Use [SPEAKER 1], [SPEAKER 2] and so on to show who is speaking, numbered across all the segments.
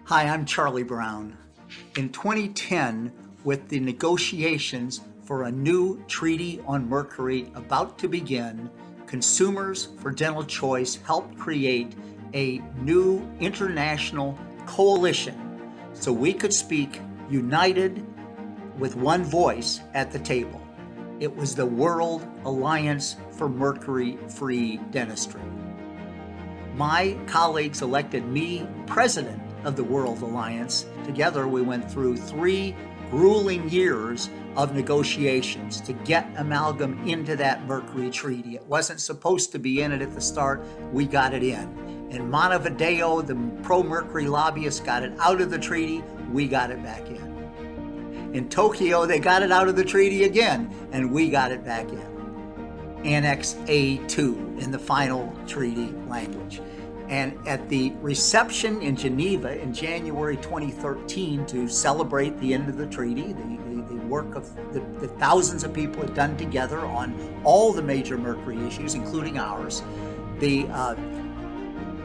[SPEAKER 1] Hi, I'm Charlie Brown. In 2010, with the negotiations for a new treaty on mercury about to begin, Consumers for Dental Choice helped create a new international coalition so we could speak united with one voice at the table. It was the World Alliance for Mercury-Free Dentistry. My colleagues elected me president of the World Alliance. Together, we went through 3 grueling years of negotiations to get amalgam into that mercury treaty. It wasn't supposed to be in it at the start. We got it in. In Montevideo, the pro-mercury lobbyists got it out of the treaty. We got it back in. In Tokyo, they got it out of the treaty again, and we got it back in. Annex A2 in the final treaty language. And at the reception in Geneva in January 2013 to celebrate the end of the treaty, the work of the thousands of people had done together on all the major mercury issues, including ours, the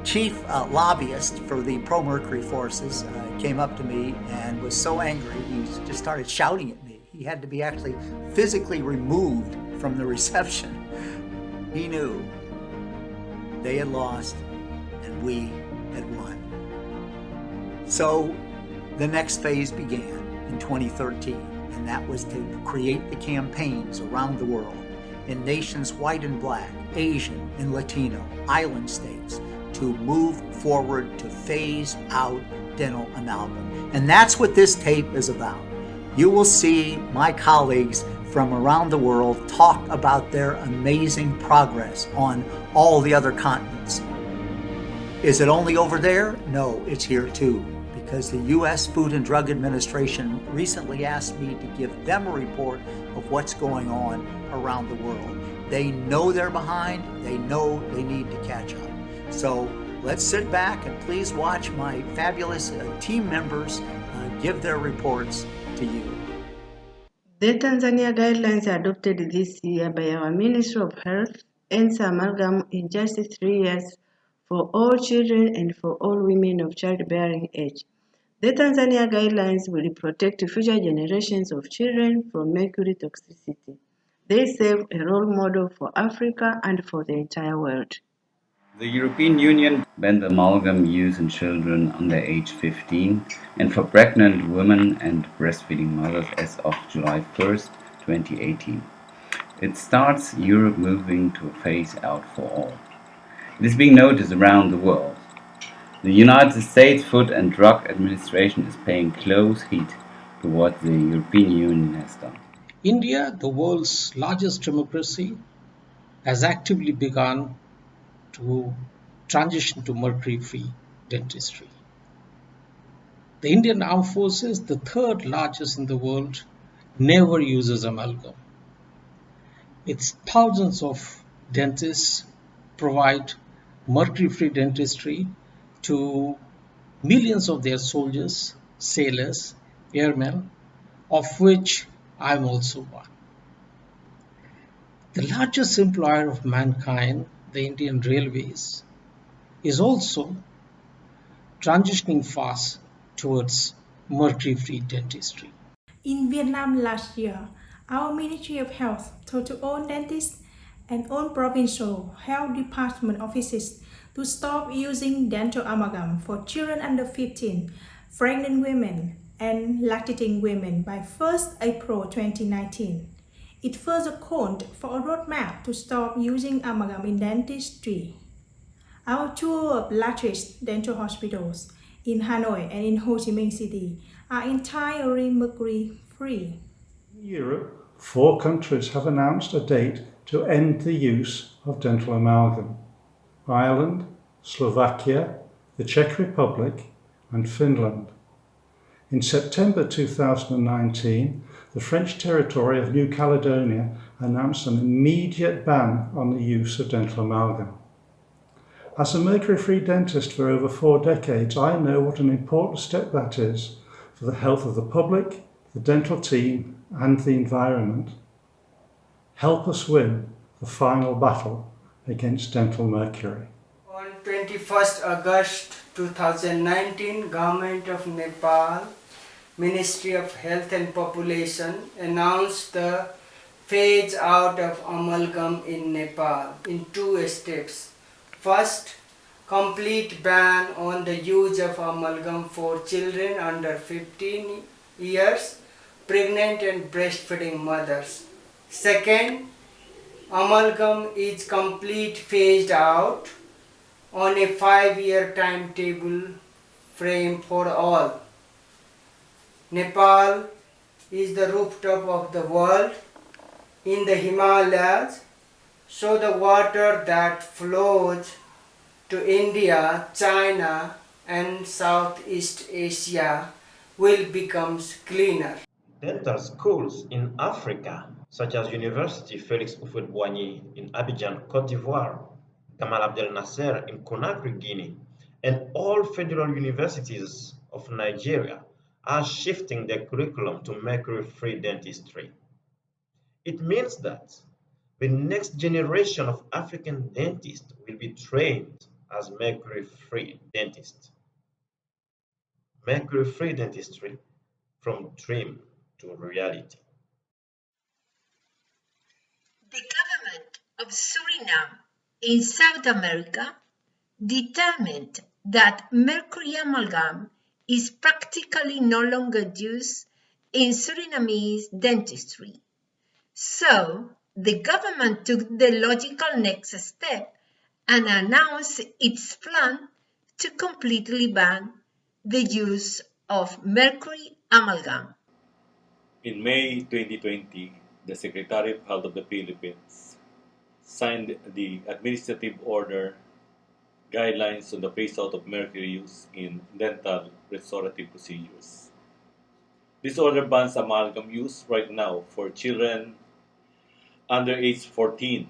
[SPEAKER 1] chief lobbyist for the pro-mercury forces came up to me and was so angry, he just started shouting at me. He had to be actually physically removed from the reception. He knew they had lost and we had won. So the next phase began in 2013, and that was to create the campaigns around the world in nations white and black, Asian and Latino, island states, to move forward to phase out dental amalgam. And that's what this tape is about. You will see my colleagues from around the world talk about their amazing progress on all the other continents. Is it only over there? No, it's here too, because the U.S. Food and Drug Administration recently asked me to give them a report of what's going on around the world. They know they're behind, they know they need to catch up. So let's sit back and please watch my fabulous team members give their reports to you.
[SPEAKER 2] The Tanzania guidelines adopted this year by our Ministry of Health ends amalgam in just 3 years for all children and for all women of childbearing age. The Tanzania guidelines will protect future generations of children from mercury toxicity. They serve a role model for Africa and for the entire world.
[SPEAKER 3] The European Union banned amalgam use in children under age 15 and for pregnant women and breastfeeding mothers as of July 1st, 2018. It starts Europe moving to a phase out for all. It is being noticed around the world. The United States Food and Drug Administration is paying close heed to what the European Union has done.
[SPEAKER 4] India, the world's largest democracy, has actively begun to transition to mercury-free dentistry. The Indian Armed Forces, the 3rd largest in the world, never uses amalgam. Its thousands of dentists provide mercury-free dentistry to millions of their soldiers, sailors, airmen, of which I am also one. The largest employer of mankind, the Indian Railways, is also transitioning fast towards mercury-free dentistry.
[SPEAKER 5] In Vietnam last year, our Ministry of Health told to all dentists and all provincial health department offices to stop using dental amalgam for children under 15, pregnant women, and lactating women by 1st April 2019. It further called for a roadmap to stop using amalgam in dentistry. Our tour of largest dental hospitals in Hanoi and in Ho Chi Minh City are entirely mercury-free.
[SPEAKER 6] In Europe, 4 countries have announced a date to end the use of dental amalgam: Ireland, Slovakia, the Czech Republic, and Finland. In September 2019, the French territory of New Caledonia announced an immediate ban on the use of dental amalgam. As a mercury-free dentist for over 4 decades, I know what an important step that is for the health of the public, the dental team, and the environment. Help us win the final battle against dental mercury.
[SPEAKER 7] 21st August 2019, Government of Nepal, Ministry of Health and Population announced the phase out of amalgam in Nepal in two steps. First, complete ban on the use of amalgam for children under 15 years, pregnant and breastfeeding mothers. Second, amalgam is complete phased out on a 5-year timetable frame for all. Nepal is the rooftop of the world in the Himalayas, so the water that flows to India, China and Southeast Asia will become cleaner.
[SPEAKER 8] Dental schools in Africa, such as University Félix Houphouët-Boigny in Abidjan, Côte d'Ivoire, Gamal Abdel Nasser in Conakry, Guinea, and all federal universities of Nigeria are shifting their curriculum to mercury-free dentistry. It means that the next generation of African dentists will be trained as mercury-free dentists. Mercury-free dentistry from dream to reality.
[SPEAKER 9] The government of Suriname in South America determined that mercury amalgam is practically no longer used in Surinamese dentistry. So, the government took the logical next step and announced its plan to completely ban the use of mercury amalgam.
[SPEAKER 10] In May 2020, the Secretary of Health of the Philippines signed the Administrative Order Guidelines on the Phase-Out of Mercury Use in Dental Restorative Procedures. This order bans amalgam use right now for children under age 14,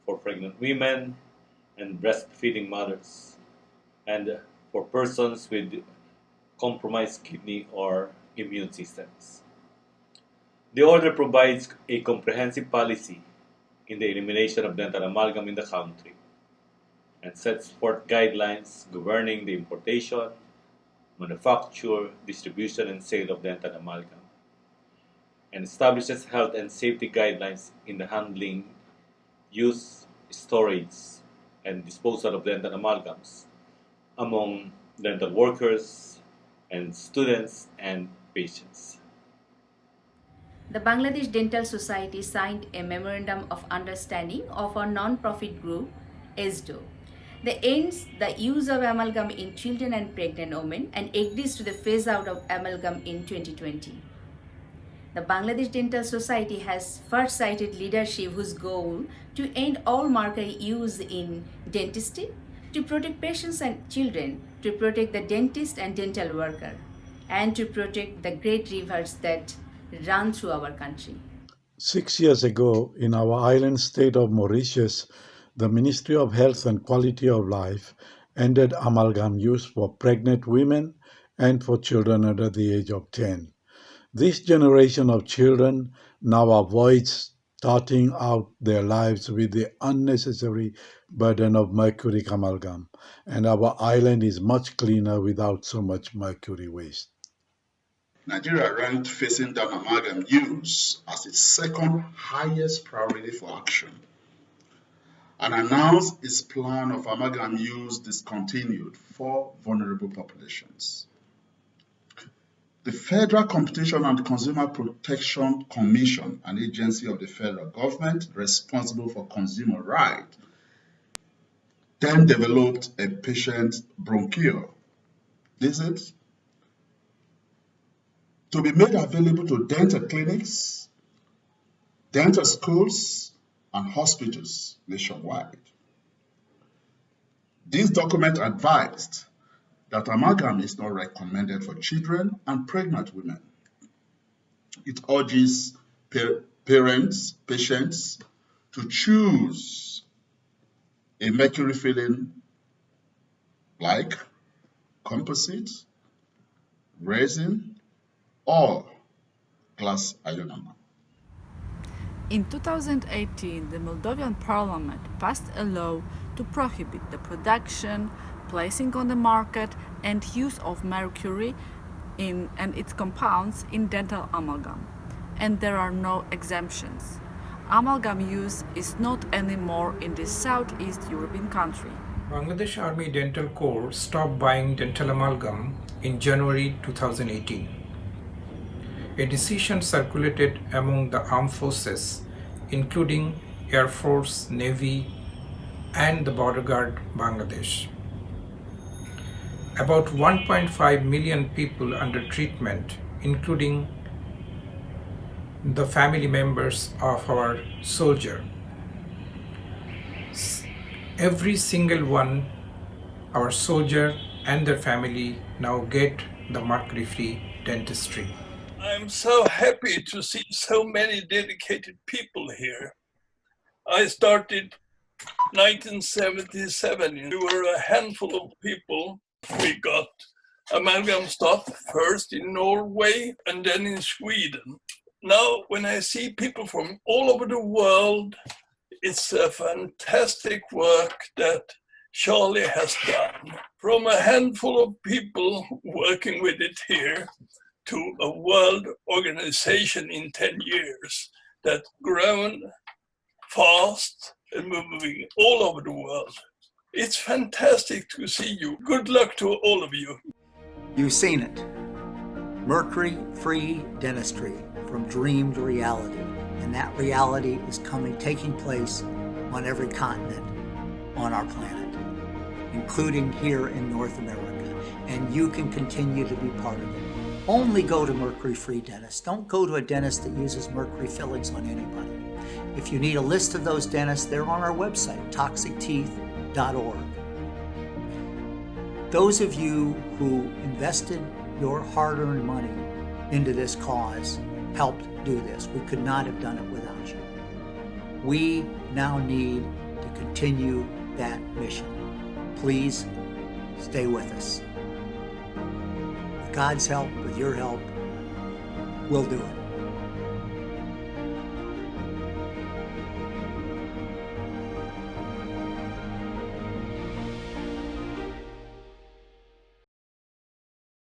[SPEAKER 10] for pregnant women and breastfeeding mothers, and for persons with compromised kidney or immune systems. The order provides a comprehensive policy in the elimination of dental amalgam in the country and sets forth guidelines governing the importation, manufacture, distribution, and sale of dental amalgam, and establishes health and safety guidelines in the handling, use, storage, and disposal of dental amalgams among dental workers and students and patients.
[SPEAKER 11] The Bangladesh Dental Society signed a Memorandum of Understanding of a non-profit group, ESDO, that ends the use of amalgam in children and pregnant women and agrees to the phase out of amalgam in 2020. The Bangladesh Dental Society has first-cited leadership whose goal to end all mercury use in dentistry, to protect patients and children, to protect the dentist and dental worker, and to protect the great rivers that run through our country.
[SPEAKER 6] 6 years ago, in our island state of Mauritius, the Ministry of Health and Quality of Life ended amalgam use for pregnant women and for children under the age of 10. This generation of children now avoids starting out their lives with the unnecessary burden of mercury amalgam, and our island is much cleaner without so much mercury waste.
[SPEAKER 12] Nigeria ranked phasing down amalgam use as its second highest priority for action and announced its plan of amalgam use discontinued for vulnerable populations. The Federal Competition and Consumer Protection Commission, an agency of the federal government responsible for consumer rights, then developed a patient brochure. This is to be made available to dental clinics, dental schools, and hospitals nationwide. This document advised that amalgam is not recommended for children and pregnant women. It urges parents, patients to choose a mercury filling like composite, resin, or glass ionomer.
[SPEAKER 13] In 2018, the Moldovan parliament passed a law to prohibit the production, placing on the market, and use of mercury and its compounds in dental amalgam, and there are no exemptions. Amalgam use is not anymore in this Southeast European country.
[SPEAKER 4] Bangladesh Army Dental Corps stopped buying dental amalgam in January 2018. A decision circulated among the armed forces, including Air Force, Navy, and the Border Guard Bangladesh. About 1.5 million people under treatment, including the family members of our soldier. Every single one, our soldier and their family, now get the mercury-free dentistry.
[SPEAKER 14] I'm so happy to see so many dedicated people here. I started 1977. We were a handful of people. We got amalgam stopped first in Norway and then in Sweden. Now, when I see people from all over the world, it's a fantastic work that Charlie has done. From a handful of people working with it here to a world organization in 10 years that's grown fast and moving all over the world. It's fantastic to see you. Good luck to all of you.
[SPEAKER 1] You've seen it. Mercury-free dentistry from dream to reality. And that reality is taking place on every continent on our planet, including here in North America. And you can continue to be part of it. Only go to mercury-free dentists. Don't go to a dentist that uses mercury fillings on anybody. If you need a list of those dentists, they're on our website, toxicteeth.org. Those of you who invested your hard-earned money into this cause helped do this. We could not have done it without you. We now need to continue that mission. Please stay with us. With God's help, with your help, we'll do it.